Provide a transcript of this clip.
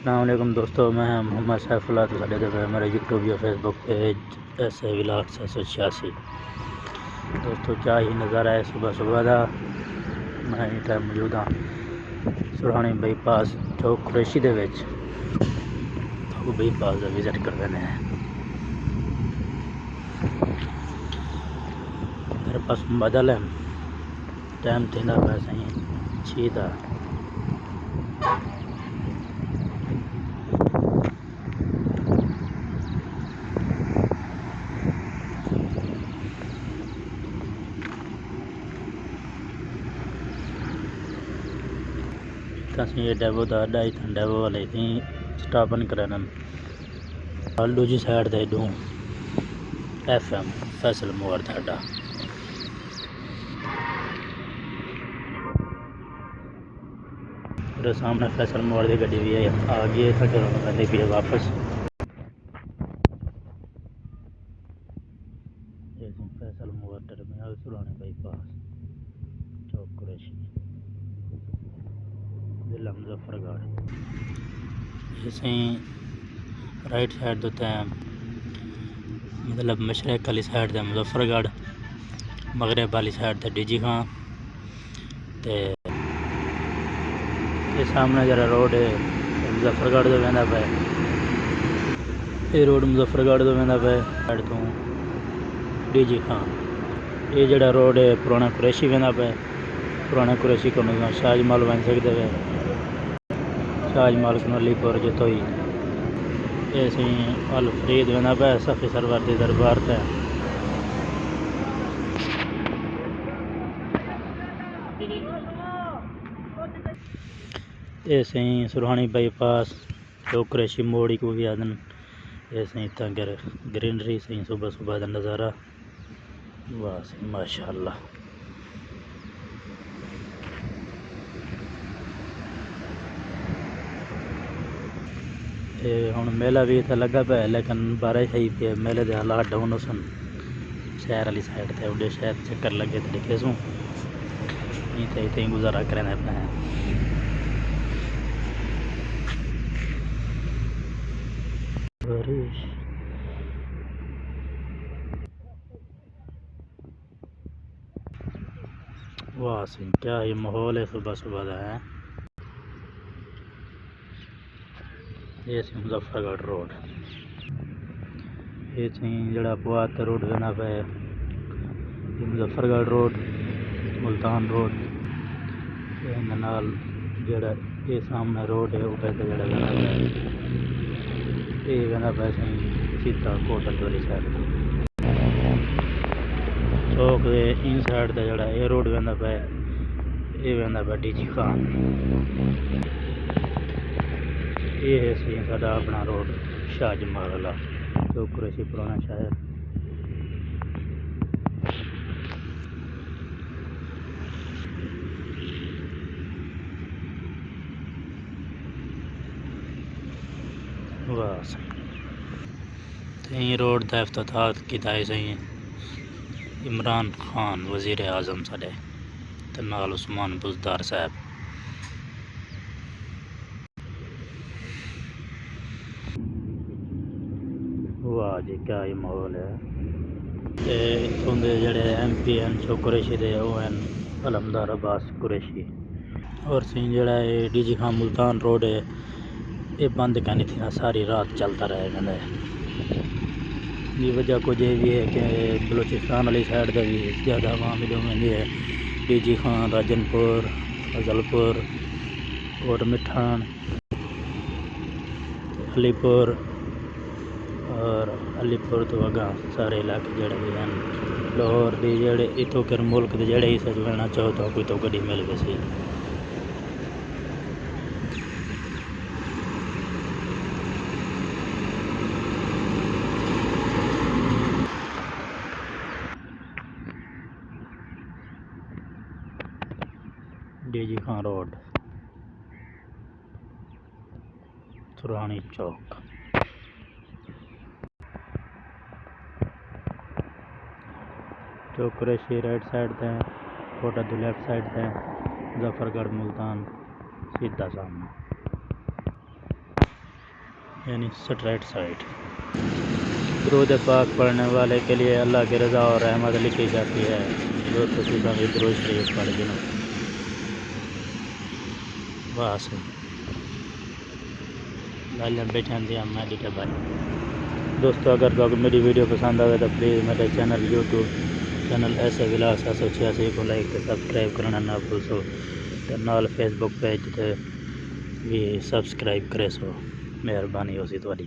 अस्सलाम वालेकुम दोस्तों, मैं मोहम्मद सैफुल्लाह तो साढ़े दे मेरा यूट्यूब या फेसबुक पेज ऐसे व्लॉग 686। दोस्तों क्या ही नज़ारा है सुबह सुबह का। मैं इस टाइम मौजूद हाँ सुरहानी बाईपास चौक कुरैशी दे विच बाईपास का विजिट कर रहे हैं। मेरे पास बदल है टाइम थी वैसे ही 6 था। ये डेबो का अड्डा इतना डेबो वाले थी स्टापन करन दूजी साइड से डू FM फैसल मोड़ था अड्डा। मेरे सामने फैसल मोड़ की गड्डी भी है आ गई है तो भी है वापस। फैसल मोड़ टर्मिनल सुरहानी बाईपास चौक कुरैशी जिला मुजफ्फरगढ़। इसे राइट साइड तो मतलब मशरक वाली साइड से मुजफ्फरगढ़, मगरब वाली साइड से डीजी खां। तो ये सामने जरा रोड है मुजफ्फरगढ़ तो वह पे, ये रोड मुजफ्फरगढ़ तो वह पे साइड तो डीजी खां। ये जड़ा रोड है पुराना कुरैशी वह पे, पुराना कुरैशी को शाहजमाल बन सकते वे, शाहजमाल को अलीपुर जो ही ऐसे अल फरीद वह पे सफ़ी सरवर के दरबार पे। ऐसे ही सुरहानी बाईपास चौक कुरैशी मोड़ी को भी आदन। ऐसे ही तंगर ग्रीनरी सही सुबह सुबह का नज़ारा बस माशाअल्लाह। हुण मेला भी इतना लगा पे लेकिन बारिश आई पे मेले के हालात डाउन सन शहर वाली साइड थे उड़े शहर चक्कर लगे तो दिखे सूँ इतने ही गुजारा करें पे। वाह सिंह क्या ये माहौल है सुबह सुबह का है। ये मुजफ्फरगढ़ रोड, ये जड़ा पुआत रोड बना पे मुजफ्फरगढ़ रोड मुल्तान रोड नाल जड़ा ये सामने रोड है वो पैसे जड़ा बना पे ये बना पे सीधा कोटल वाली साइड चौक के इन साइड का जड़ा ये रोड बना पे ये बना पे डीजी खां। ये है सही साडा अपना रोड शाहजमाल वाला चौक कुरैशी पुराना शहर। वाह सही रोड का इफ्तिताह किया सही इमरान खान वज़ीर आज़म साडे ते नाल उस्मान बुज़दार साहब। वाह जी क्या ही माहौल है। इतों के जड़े MP हैं चौक कुरैशी के वो हैं अलमदार अब्बास कुरैशी। और सी जड़ा ये डीजी खां मुल्तान रोड है ये बंद करनी थी ना सारी रात चलता रहेगा। ये वजह कुछ ये भी है कि बलूचिस्तान वाली साइड का भी ज़्यादा आवाम में है डीजी खां राजनपुर फजलपुर और मिठान अलीपुर और अलीपुर तो अगा सारे इलाके जड़े भी हैं लाहौर के जड़े इतों कर मुल्क के जड़े हिस्से मिलना चाहो तो कोई तो गड्डी मिल गई सी। डीजी खां रोड सुरहानी चौक चौक कुरैशी राइट साइड थे कोटा तो लेफ्ट साइड थे मुजफ्फरगढ़ मुल्तान सीधा सामने। यानी स्ट्रेट साइड। दुरूद पाक पढ़ने वाले के लिए अल्लाह की रज़ा और रहमत लिखी जाती है। दोस्तों सीधा भी दुरूद शरीफ पढ़ गिनो वाह से बैठे मैं भाई। दोस्तों अगर तो मेरी वीडियो पसंद आए तो प्लीज़ मेरे चैनल यूट्यूब चैनल ऐसे विलास 786 को लाइक तो सब्सक्राइब करना ना भूलो तो नाल फेसबुक पेज भी सब्सक्राइब करे सो मेहरबानी होसी थोड़ी।